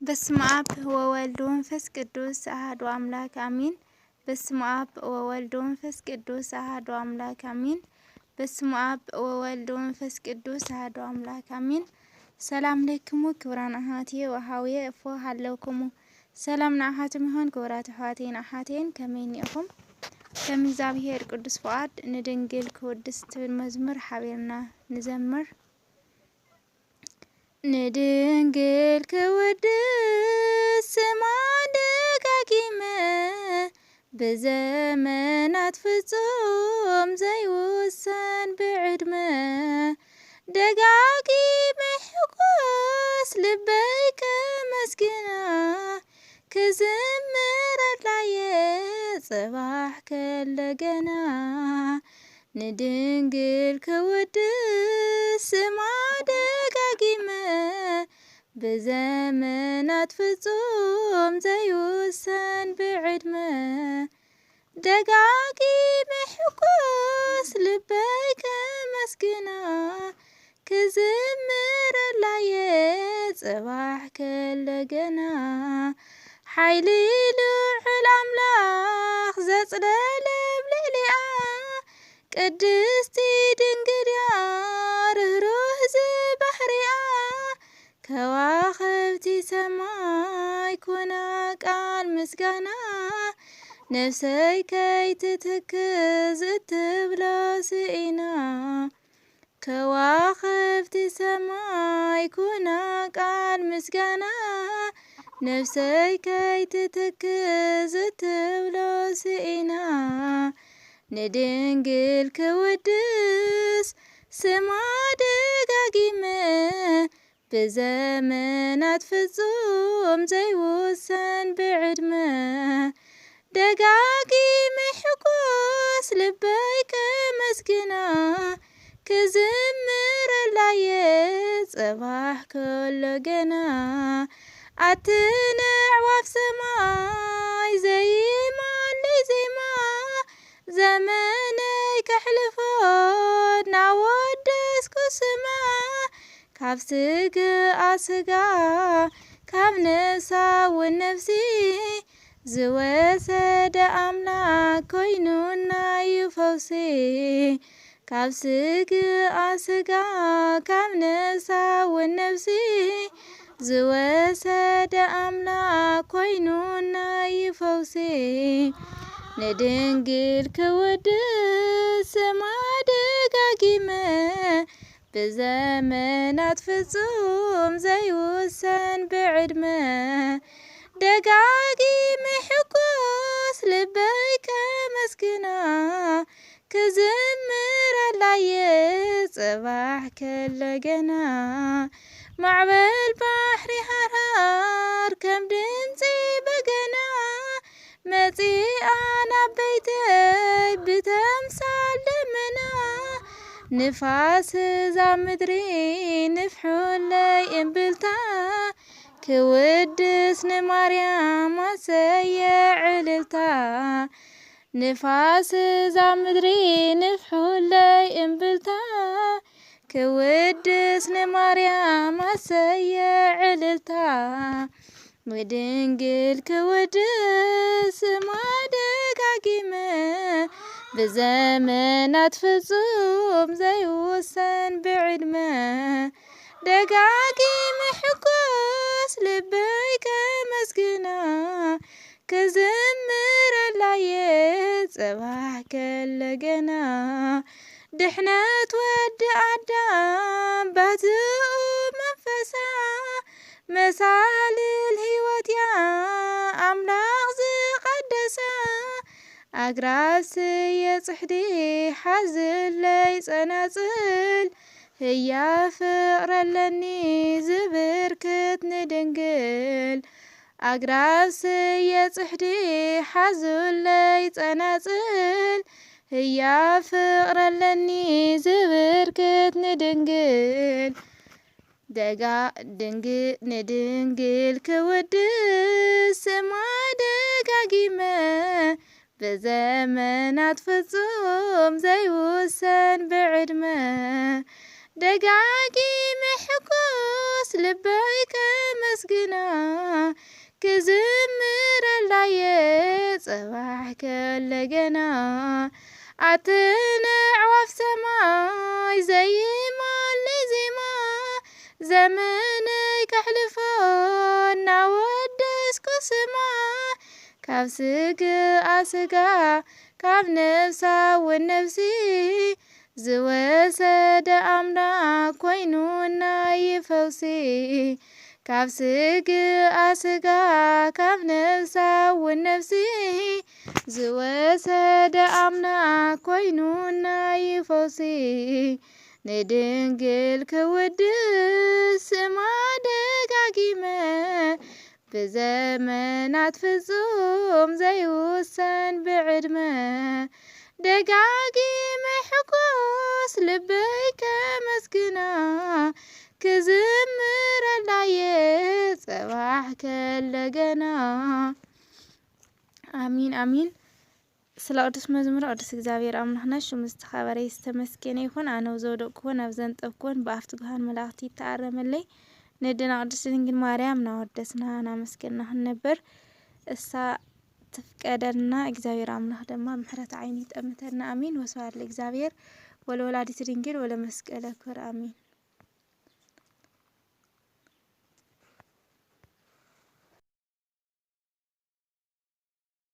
በስመ አብ ወወልድ ወመንፈስ ቅዱስ አሐዱ አምላክ አሜን። በስመ አብ ወወልድ ወመንፈስ ቅዱስ አሐዱ አምላክ አሜን። በስመ አብ ወወልድ ወመንፈስ ቅዱስ አሐዱ አምላክ አሜን። ሰላም ለክሙ ክብራን አሐትየ ወሃውየ እፎ ሃለውክሙ ሰላም ንአሐትም ይሆን ክብራት አሐቴን አሐቴን ከመይን ኢኹም ከም እግዚአብሔር ቅዱስ ፈቃድ ንድንግል ክወድስት መዝሙር ሓቢርና ንዘምር ንድንግል ክወድስ ስማ ደጋጊመ በዘመናት ፍጹም ዘይውሰን ብዕድመ ደጋጊመ ሕጉስ ልበይ ከመስግና ክዝምረላየ ጽባሕ ከለገና ንድንግል ክወድስ ስማ ደጋጊመ በዘመናት ፍጹም ዘይውሰን ብዕድመ ደጋጊመ ሕጉስ ልበይ ከመስግና ክዝምረላየ ጽባሕ ከለገና ሓይሊ ልዑል ኣምላኽ ዘጽለለ ብልዕሊኣ ቅድስቲ ድንግል እያ ርህሩህ ዝባሕርያ ከዋኽብቲ ሰማይ ኩና ቃል ምስጋና ነፍሰይ ከይትትክዝ እትብሎ ስኢና ከዋኽብቲ ሰማይ ኩና ቃል ምስጋና ነፍሰይ ከይትትክዝ እትብሎ ስኢና ንድንግል ክወድስ ስማ ደጋጊመ በዘመናት ፍጹም ዘይውሰን ብዕድመ ደጋጊመ ሕጉስ ልበይ ከመስግና ክዝምረላየ ጽባሕ ከለገና ኣትነዕዋፍ ሰማይ ዘይማነይ ዜማ ዘመነይ ከሕልፎት ናወደስኩ ስማ ካብ ስግኣ ስጋ ካብ ነፍሳ ወነፍሲ ዝወሰደ ኣምላክ ኮይኑና እዩ ፈውሲ ካብ ስግኣ ስጋ ካብ ነፍሳ ወነፍሲ ዝወሰደ ኣምላክ ኮይኑና እዩ ፈውሲ ንድንግል ክወድስ ስማ ደጋጊመ በዘመናት ፍጹም ዘይውሰን ብዕድመ ደጋጊመ ሕጉስ ልበይ ከመስግና ክዝምረላየ ጽባሕ ከለገና ማዕበል ባሕሪ ሃርሃር ከም ድምፂ በገና መጺኣ ናብ በይተይ ብተምሳል ደመና ንፋስ እዛ ምድሪ ንፍሑለይ እምብልታ ክውድስ ንማርያም ኣሰየ ዕልልታ ንፋስ እዛ ምድሪ ንፍሑለይ እምብልታ ክውድስ ንማርያም ኣሰየ ዕልልታ ንድንግል ክወድስ ስማ ደጋጊመ በዘመናት ፍጹም ዘይውሰን ብዕድመ ደጋጊመ ሕጉስ ልበይ ከመስግና ክዝምረላየ ጽባሕ ከለገና ድሕነት ወዲ ኣዳም ባትኡ መንፈሳ መሳልል ሕይወትያ ኣምላኽ ዝቐደሳ ኣግራብ ስየ ጽሕዲ ሓዝለይ ጸናጽል ህያ ፍቕረለኒ ዝብርክት ንድንግል ኣግራብ ስየ ጽሕዲ ሓዝለይ ጸናጽል ህያ ፍቕረለኒ ዝብርክት ንድንግል ንድንግል ክወድስ ስማ ደጋጊመ በዘመናት ፍጹም ዘይውሰን ብዕድመ ደጋጊመ ሕጉስ ልበይ ከመስግና ክዝምር አላየ ጽባሕ ከለገና አትነዕዋፍ ሰማይ ዘይማልይ ዜማ ዘመነይ ከሕልፎ እናወደስኩ ስማ ካብ ስግኣ ስጋ ካብ ነፍሳ ወነፍሲ ዝወሰደ አምላክ ኮይኑ ናይ ፈውሲ ካብ ስግኣ ስጋ ካብ ነፍሳ ወነፍሲ ዝወሰደ አምላክ ኮይኑ ናይ ፈውሲ ንድንግል ክውድስ ስማ ደጋጊመ ብዘመናት ፍጹም ዘይውሰን ብዕድመ ደጋጊመ ሕጉስ ልበይ ከመስግና ክዝምር አላየ ጽባሕ ከለገና። አሚን አሚን። ስለ ቅዱስ መዝሙር ቅዱስ እግዚአብሔር አምላክና ሽሙ ዝተኸበረ ዝተመስገነ ይኹን። ኣነ ዘውደቅኩን ኣብ ዘንጠፍኩን ብኣፍቲ ጉሃን መላእኽቲ ይተኣረመለይ ንድና ቅድስት ድንግል ማርያም ናወደስና ናመስገና ነበር። እሳ ትፍቀደልና እግዚአብሔር አምላክ ደማ ምሕረት ዓይኒ ይጠምተና። አሚን። ወስብሐት ለእግዚአብሔር ወለወላዲቱ ድንግል ወለመስቀለ ክቡር አሚን።